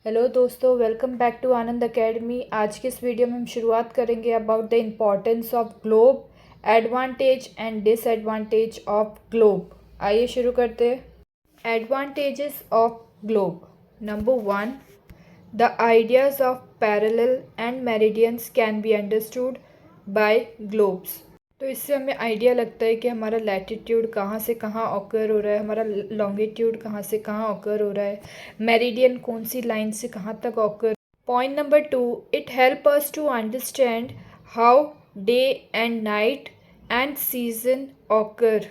Hello दोस्तों, welcome back to Anand Academy. आज के इस वीडियो में हम शुरुआत करेंगे about the importance of globe, advantage and disadvantage of globe. आइए शुरू करते हैं। Advantages of globe. Number 1, the ideas of parallel and meridians can be understood by globes. तो इससे हमें आइडिया लगता है कि हमारा लैटिट्यूड कहाँ से कहाँ ऑकर हो रहा है, हमारा लॉन्गिट्यूड कहाँ से कहाँ ऑकर हो रहा है, मेरिडियन कौन सी लाइन से कहाँ तक occur. Point number 2, it help us to understand how day and night and season occur.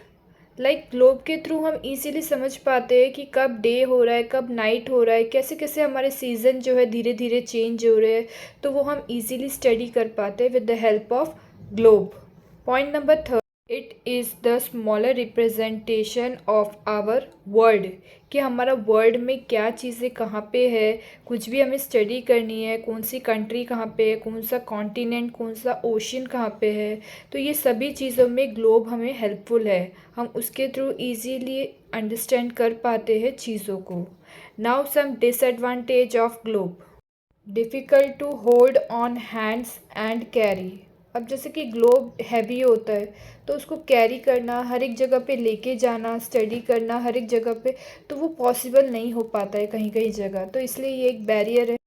Like globe के थ्रू हम इजीली समझ पाते हैं कि कब डे हो रहा है, कब नाइट हो रहा है, कैसे कैसे हमारे सीज़न जो है धीरे धीरे चेंज हो रहे हैं। तो वो हम इजीली स्टडी कर पाते हैं with the help of globe. Point number 3, it is the smaller representation of our world. कि हमारा वर्ल्ड में क्या चीज़ें कहाँ पे है, कुछ भी हमें स्टडी करनी है, कौन सी कंट्री कहाँ पे है, कौन सा कॉन्टिनेंट, कौन सा ओशन कहाँ पे है, तो ये सभी चीज़ों में ग्लोब हमें हेल्पफुल है। हम उसके थ्रू इजीली अंडरस्टैंड कर पाते हैं चीज़ों को। Now some disadvantage of globe. Difficult to hold on hands and carry. अब जैसे कि ग्लोब हैवी होता है तो उसको कैरी करना, हर एक जगह पे लेके जाना, स्टडी करना हर एक जगह पे, तो वो पॉसिबल नहीं हो पाता है कहीं कहीं जगह, तो इसलिए ये एक बैरियर है।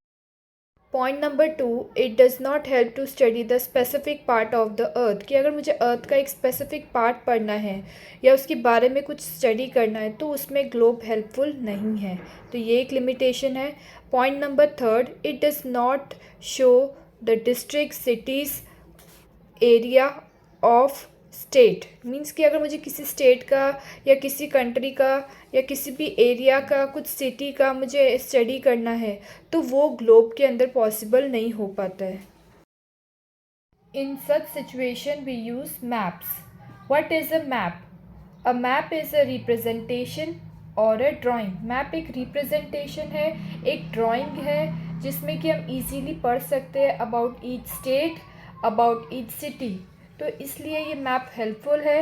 Point number 2, it does not help to study the specific part of the earth. कि अगर मुझे अर्थ का एक स्पेसिफिक पार्ट पढ़ना है या उसके बारे में कुछ स्टडी करना है तो उसमें ग्लोब हेल्पफुल नहीं है, तो ये एक लिमिटेशन है। Point number 3, it does not show the district, cities, area of state. Means कि अगर मुझे किसी स्टेट का या किसी कंट्री का या किसी भी एरिया का, कुछ सिटी का मुझे स्टडी करना है तो वो ग्लोब के अंदर पॉसिबल नहीं हो पाता है। In such situation we use maps. What is a map? A map is a representation और अ ड्राइंग। मैप एक रिप्रेजेंटेशन है, एक ड्राइंग है जिसमें कि हम इजीली पढ़ सकते हैं about each state, about each city. तो इसलिए ये मैप हेल्पफुल है।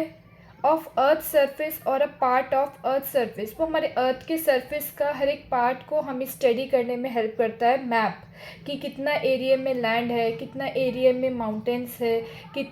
ऑफ अर्थ सरफेस और a part of earth surface. वो हमारे अर्थ के सरफेस का हर एक पार्ट को हमें स्टडी करने में हेल्प करता है मैप। कि कितना एरिया में लैंड है, कितना एरिया में माउंटेन्स है, कि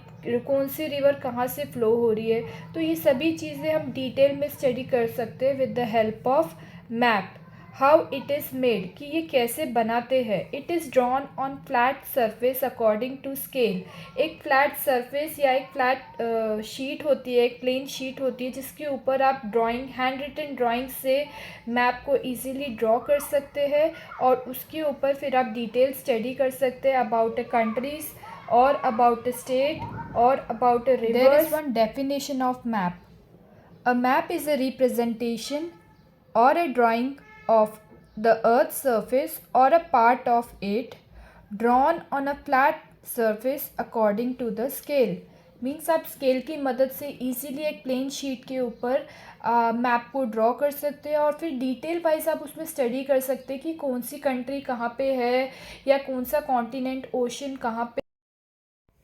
कौन सी रिवर कहाँ से फ्लो हो रही है, तो ये सभी चीज़ें हम डिटेल में स्टडी कर सकते हैं with the help of map. How it is made, कि ये कैसे बनाते हैं। It is drawn on flat surface according to scale. एक फ्लैट सरफेस या एक फ्लैट शीट होती है, एक प्लेन शीट होती है जिसके ऊपर आप ड्राइंग, हैंड रिटन ड्राइंग से मैप को इजीली ड्रॉ कर सकते हैं और उसके ऊपर फिर आप डिटेल स्टडी कर सकते हैं अबाउट अ कंट्रीज़ और अबाउट अ स्टेट और about a river. There is one definition of map. A map is a representation or a drawing of the earth's surface or a part of it drawn on a flat surface according to the scale. Means आप scale की मदद से easily एक plane sheet के ऊपर map को draw कर सकते हैं और फिर डिटेल वाइज आप उसमें स्टडी कर सकते हैं कि कौन सी कंट्री कहाँ पे है या कौन सा कॉन्टिनेंट, ओशन कहाँ पे।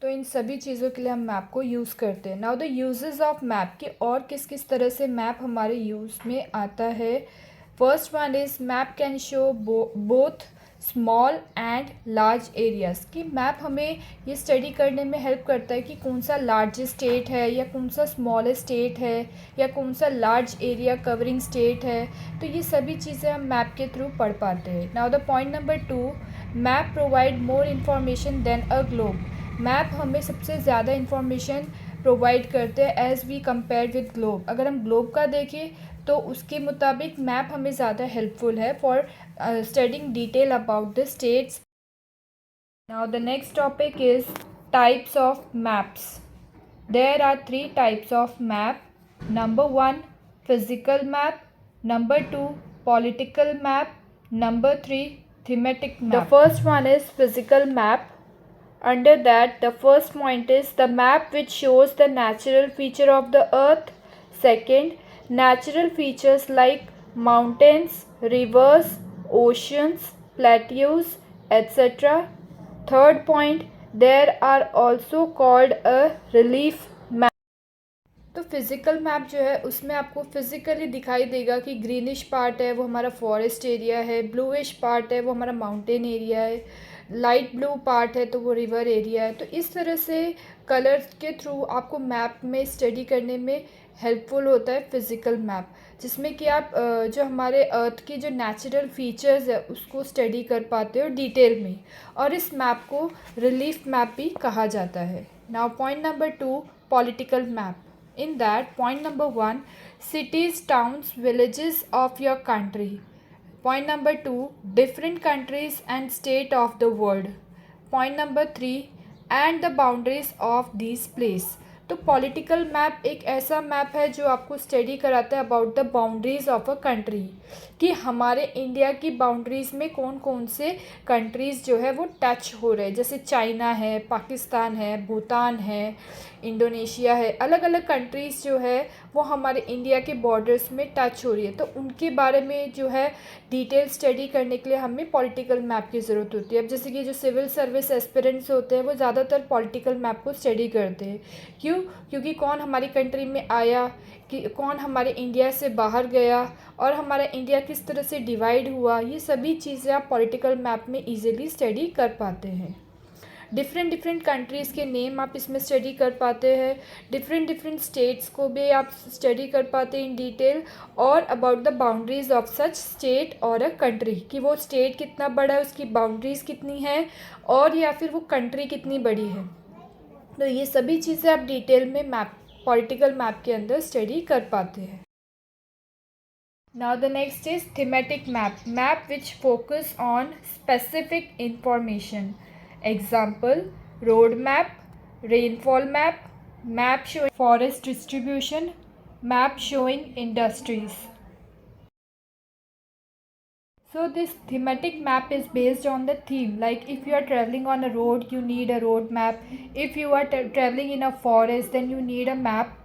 तो इन सभी चीज़ों के लिए हम मैप को यूज़ करते हैं। Now the uses of map, कि और किस किस तरह से मैप हमारे यूज़ में आता है। First one is map can show both small and large areas. कि मैप हमें ये स्टडी करने में हेल्प करता है कि कौन सा लार्ज स्टेट है या कौन सा स्मॉल स्टेट है या कौन सा लार्ज एरिया कवरिंग स्टेट है, तो ये सभी चीज़ें हम मैप के थ्रू पढ़ पाते हैं। Now the point number 2, map provide more information than a globe. Map हमें सबसे ज़्यादा इन्फॉर्मेशन प्रोवाइड करते हैं as we compare with globe. अगर हम ग्लोब का देखें तो उसके मुताबिक मैप हमें ज़्यादा हेल्पफुल है for studying detail about the states. Now the next topic is types of maps. There are 3 types of map. Number 1, physical map. Number 2, political map. Number 3, thematic map. The first one is physical map. Under that, the first point is the map which shows the natural feature of the earth. Second, natural features like mountains, rivers, oceans, plateaus, etc. Third point, there are also called a relief map. तो physical map जो है उसमें आपको physically दिखाई देगा कि greenish part है वो हमारा फॉरेस्ट एरिया है, ब्लूइश पार्ट है वो हमारा माउंटेन एरिया है, लाइट ब्लू पार्ट है तो वो रिवर एरिया है। तो इस तरह से कलर्स के थ्रू आपको मैप में स्टडी करने में हेल्पफुल होता है फिज़िकल मैप, जिसमें कि आप जो हमारे अर्थ की जो नेचुरल फीचर्स है उसको स्टडी कर पाते हो डिटेल में, और इस मैप को रिलीफ मैप भी कहा जाता है। Now point number 2, political map. In that, point number 1, cities, towns, villages of your country. Point number 2, different countries and state of the world. Point number 3, and the boundaries of these place. तो political map एक ऐसा map है जो आपको study कराता है about the boundaries of a country, कि हमारे इंडिया की बाउंड्रीज़ में कौन कौन से कंट्रीज़ जो है वो टच हो रहे हैं, जैसे चाइना है, पाकिस्तान है, भूटान है, इंडोनेशिया है, अलग अलग कंट्रीज़ जो है वो हमारे इंडिया के बॉर्डर्स में टच हो रही है। तो उनके बारे में जो है डिटेल स्टडी करने के लिए हमें पॉलिटिकल मैप की ज़रूरत होती है। अब जैसे कि जो सिविल सर्विस एस्पिरेंट्स होते हैं वो ज़्यादातर पॉलिटिकल मैप को स्टडी करते हैं। क्यों? क्योंकि कौन हमारी कंट्री में आया, कि कौन हमारे इंडिया से बाहर गया, और हमारा इंडिया किस तरह से डिवाइड हुआ, ये सभी चीज़ें आप पॉलिटिकल मैप में ईजिली स्टडी कर पाते हैं। डिफरेंट कंट्रीज़ के नेम आप इसमें स्टडी कर पाते हैं, डिफरेंट स्टेट्स को भी आप स्टडी कर पाते हैं इन डिटेल, और about the boundaries of such state और अ कंट्री, कि वो स्टेट कितना बड़ा है, उसकी बाउंड्रीज़ कितनी हैं, और या फिर वो कंट्री कितनी बड़ी है। तो ये सभी चीज़ें आप डिटेल में मैप, पॉलिटिकल मैप के अंदर स्टडी कर पाते हैं। Now the next is thematic map. Map which focus on specific information. Example, road map, rainfall map, map showing forest distribution, map showing industries. So this thematic map is based on the theme. Like if you are traveling on a road, you need a road map. If you are traveling in a forest, then you need a map,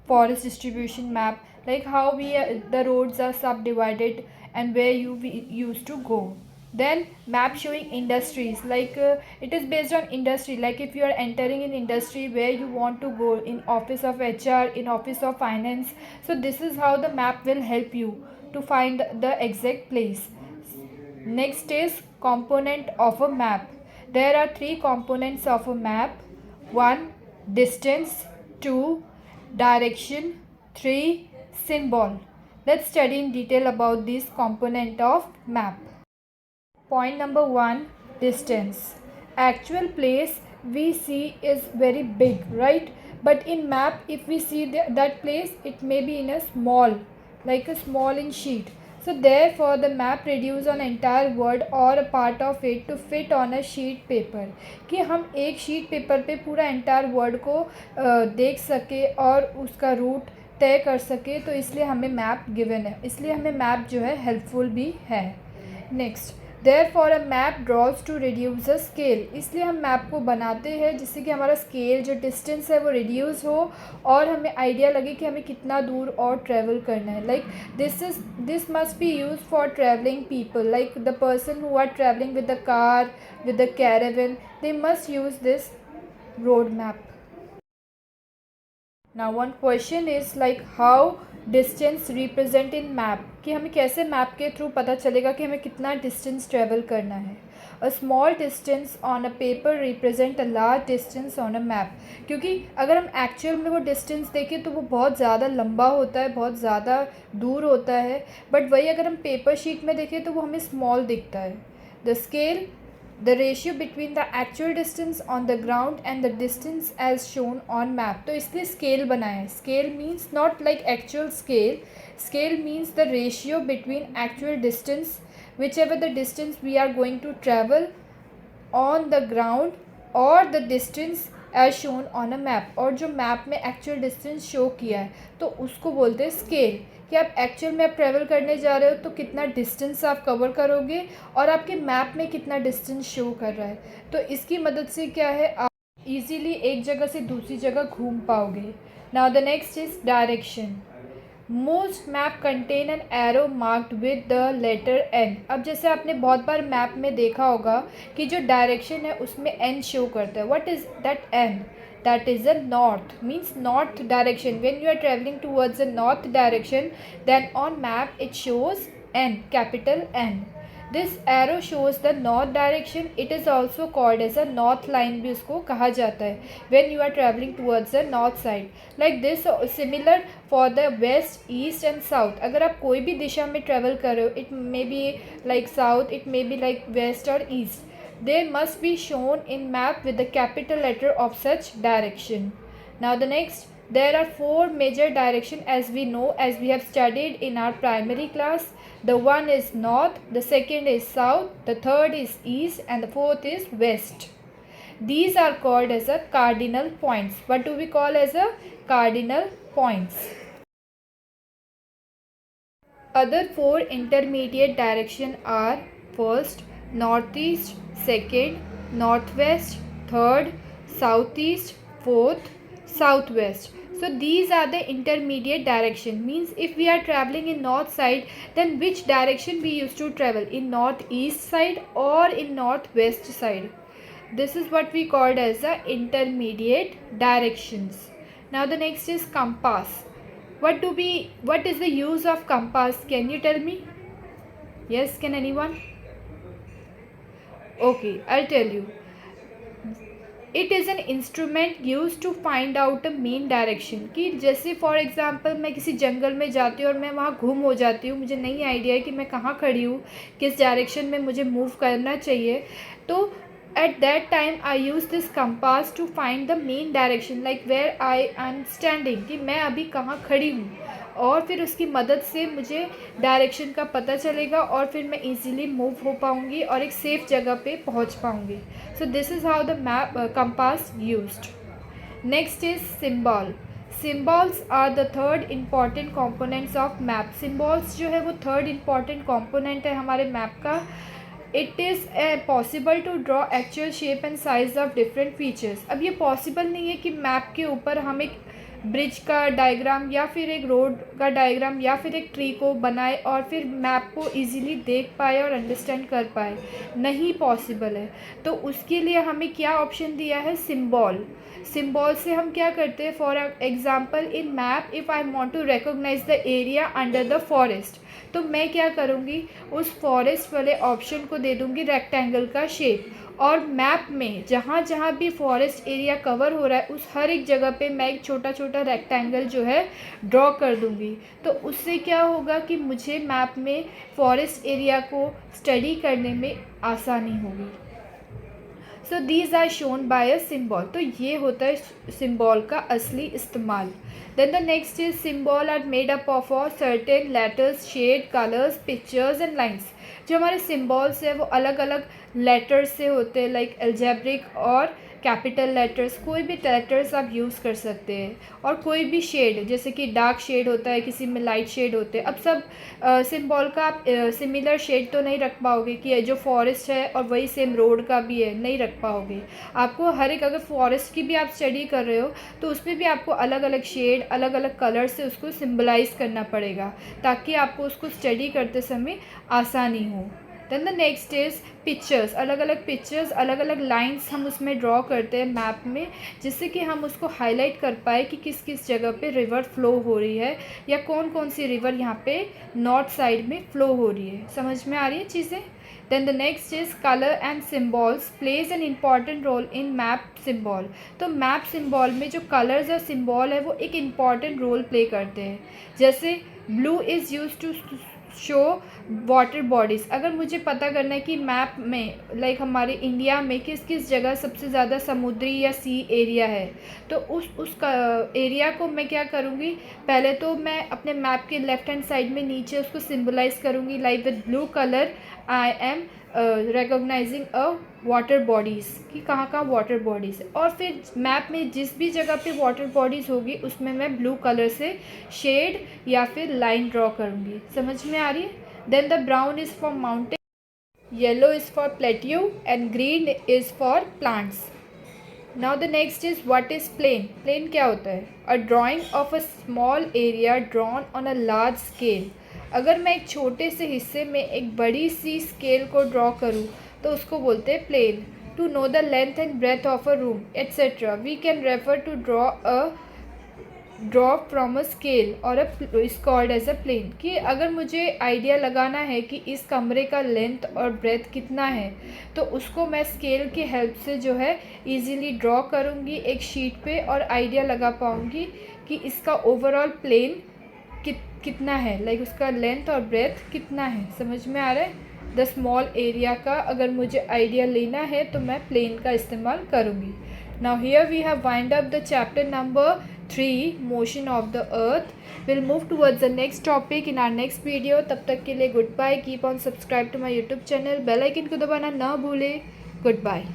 forest distribution map. Like how the roads are subdivided and where we used to go. Then map showing industries, like it is based on industry. Like if you are entering in industry where you want to go, in office of HR, in office of finance, so this is how the map will help you to find the exact place. Next is component of a map. There are 3 components of a map. 1, distance. 2, direction. 3, symbol. Let's study in detail about this component of map. Point number 1, distance. Actual place we see is very big, right? But in map, if we see that place, it may be in a small, like a small in sheet. So therefore the map reduce on entire word or a part of it to fit on a sheet paper, कि हम एक sheet paper पे पूरा entire word को देख सके और उसका रूट तय कर सके, तो इसलिए हमें मैप गिवन है, इसलिए हमें मैप जो है हेल्पफुल भी है। Next, Therefore a map draws to reduce the scale, इसलिए हम मैप को बनाते हैं जिससे कि हमारा स्केल जो डिस्टेंस है वो रिड्यूस हो और हमें आइडिया लगे कि हमें कितना दूर और ट्रैवल करना है। Like this must be use for travelling people, like the person who are travelling with the car, with the caravan, they must use this road map. Now one question is like how distance represent in map, कि हमें कैसे map के through पता चलेगा कि हमें कितना distance travel करना है। A small distance on a paper represent a large distance on a map, क्योंकि अगर हम एक्चुअल में वो डिस्टेंस देखें तो वो बहुत ज़्यादा लंबा होता है, बहुत ज़्यादा दूर होता है, बट वही अगर हम पेपर शीट में देखें तो वो हमें स्मॉल दिखता है। The scale, the ratio between the actual distance on the ground and the distance as shown on map, तो इसलिए scale बनाया है। Scale means not like actual scale, scale means the ratio between actual distance, whichever the distance we are going to travel on the ground, or the distance as shown on a map, और जो map में actual distance show किया है तो उसको बोलते हैं scale, कि आप एक्चुअल में आप ट्रैवल करने जा रहे हो तो कितना डिस्टेंस आप कवर करोगे और आपके मैप में कितना डिस्टेंस शो कर रहा है, तो इसकी मदद से क्या है आप इजीली एक जगह से दूसरी जगह घूम पाओगे। Now the next is direction. Most map contain an arrow marked with the letter N. अब जैसे आपने बहुत बार मैप में देखा होगा कि जो डायरेक्शन है उसमें एन शो करता है। What is that N? that is a north, means north direction. When you are traveling towards the north direction, then on map it shows N, capital N. This arrow shows the north direction. It is also called as a north line भी उसको कहा जाता है. When you are traveling towards the north side, like this, similar for the west, east and south. अगर आप कोई भी दिशा में travel कर रहे हो, it may be like south, it may be like west or east, they must be shown in map with the capital letter of such direction. Now the next, there are four major directions, as we know, as we have studied in our primary class. The one is north, the second is south, the third is east and the fourth is west. These are called as a cardinal points. What do we call as a cardinal points? Other four intermediate directions are first northeast, second northwest, third southeast, fourth southwest. So these are the intermediate direction. Means if we are traveling in north side, then which direction we used to travel, in northeast side or in northwest side. This is what we called as the intermediate directions. Now the next is compass. What is the use of compass? Can you tell me? Yes, can anyone? Okay, I'll tell you. It is an instrument use to find out a main direction. कि जैसे for example मैं किसी जंगल में जाती हूँ और मैं वहाँ गुम हो जाती हूँ, मुझे नहीं आइडिया है कि मैं कहाँ खड़ी हूँ, किस डायरेक्शन में मुझे मूव करना चाहिए, तो at that time I use this compass to find the main direction, like where I am standing, कि मैं अभी कहाँ खड़ी हूँ, और फिर उसकी मदद से मुझे डायरेक्शन का पता चलेगा और फिर मैं इजीली मूव हो पाऊँगी और एक सेफ़ जगह पे पहुँच पाऊँगी. So this is how the map compass used. Next is symbol. Symbols are the third important components of map. Symbols जो है वो थर्ड इम्पॉर्टेंट कॉम्पोनेंट है हमारे मैप का. It is possible to draw actual shape and size of different features. अब ये possible नहीं है कि मैप के ऊपर हम एक ब्रिज का डायग्राम या फिर एक रोड का डायग्राम या फिर एक ट्री को बनाए और फिर मैप को इजीली देख पाए और अंडरस्टैंड कर पाए. नहीं पॉसिबल है. तो उसके लिए हमें क्या ऑप्शन दिया है? सिम्बॉल. सिम्बॉल से हम क्या करते हैं? For example in map, if I want to recognise the area under the forest, तो मैं क्या करूँगी? उस फॉरेस्ट वाले ऑप्शन को दे दूँगी रेक्टेंगल का शेप, और मैप में जहाँ जहाँ भी फॉरेस्ट एरिया कवर हो रहा है उस हर एक जगह पे मैं एक छोटा छोटा रेक्टेंगल जो है ड्रॉ कर दूँगी. तो उससे क्या होगा कि मुझे मैप में फॉरेस्ट एरिया को स्टडी करने में आसानी होगी. So these are shown by a symbol. तो ये होता है सिम्बॉल का असली इस्तेमाल. Then the next is symbol are made up of certain letters, shade, colours, pictures and lines. जो हमारे सिम्बॉल्स है वो अलग अलग लेटर्स से होते हैं, लाइक एल्जेब्रिक और कैपिटल लेटर्स. कोई भी लेटर्स आप यूज़ कर सकते हैं. और कोई भी शेड, जैसे कि डार्क शेड होता है, किसी में लाइट शेड होते हैं. अब सब सिम्बॉल का आप सिमिलर शेड तो नहीं रख पाओगे कि जो फॉरेस्ट है और वही सेम रोड का भी है, नहीं रख पाओगे. आपको हर एक, अगर फॉरेस्ट की भी आप स्टडी कर रहे हो तो उसमें भी आपको अलग अलग शेड, अलग अलग कलर से उसको सिम्बलाइज़ करना पड़ेगा ताकि आपको उसको स्टडी करते समय आसानी हो. Then the next is pictures. अलग अलग पिक्चर्स, अलग अलग लाइंस हम उसमें ड्रॉ करते हैं मैप में, जिससे कि हम उसको हाईलाइट कर पाए कि किस किस जगह पे रिवर फ्लो हो रही है या कौन कौन सी रिवर यहाँ पे नॉर्थ साइड में फ्लो हो रही है. समझ में आ रही है चीज़ें? Then the next is colour and symbols plays an important role in map symbol. तो मैप सिम्बॉल में जो कलर्स और सिम्बॉल है वो एक इम्पॉर्टेंट रोल प्ले करते हैं. जैसे blue is use to show water bodies. अगर मुझे पता करना है कि मैप में, लाइक हमारे इंडिया में किस किस जगह सबसे ज़्यादा समुद्री या सी एरिया है, तो उस एरिया को मैं क्या करूँगी? पहले तो मैं अपने मैप के लेफ़्ट हैंड साइड में नीचे उसको सिम्बलाइज़ करूँगी, like with blue colour I am recognising a water bodies, कि कहाँ कहाँ वाटर बॉडीज़ है. और फिर मैप में जिस भी जगह पे वाटर बॉडीज़ होगी उसमें मैं ब्लू कलर से शेड या फिर लाइन ड्रॉ करूँगी. समझ में आ रही है? Then the brown is for mountain, yellow is for plateau and green is for plants. Now the next is what is plan. Plan क्या होता है? A drawing of a small area drawn on a large scale. अगर मैं एक छोटे से हिस्से में एक बड़ी सी स्केल को ड्रॉ करूँ तो उसको बोलते हैं plane. to know the length and breadth of a room, etc. We can refer to draw from a scale or is called as a plane. कि अगर मुझे आइडिया लगाना है कि इस कमरे का लेंथ और ब्रेथ कितना है, तो उसको मैं स्केल की हेल्प से जो है इजीली ड्रॉ करूँगी एक शीट पे और आइडिया लगा पाऊँगी कि इसका ओवरऑल प्लेन कितना है, लाइक उसका लेंथ और ब्रेथ कितना है. समझ में आ रहा है? द स्मॉल एरिया का अगर मुझे आइडिया लेना है तो मैं प्लेन का इस्तेमाल करूँगी. Now here we have wind up the chapter number 3 motion of the earth. Will move towards the next topic in our next video. तब तक के लिए goodbye. Keep on subscribe to my YouTube channel. Bell icon को दबाना ना भूले. Good bye.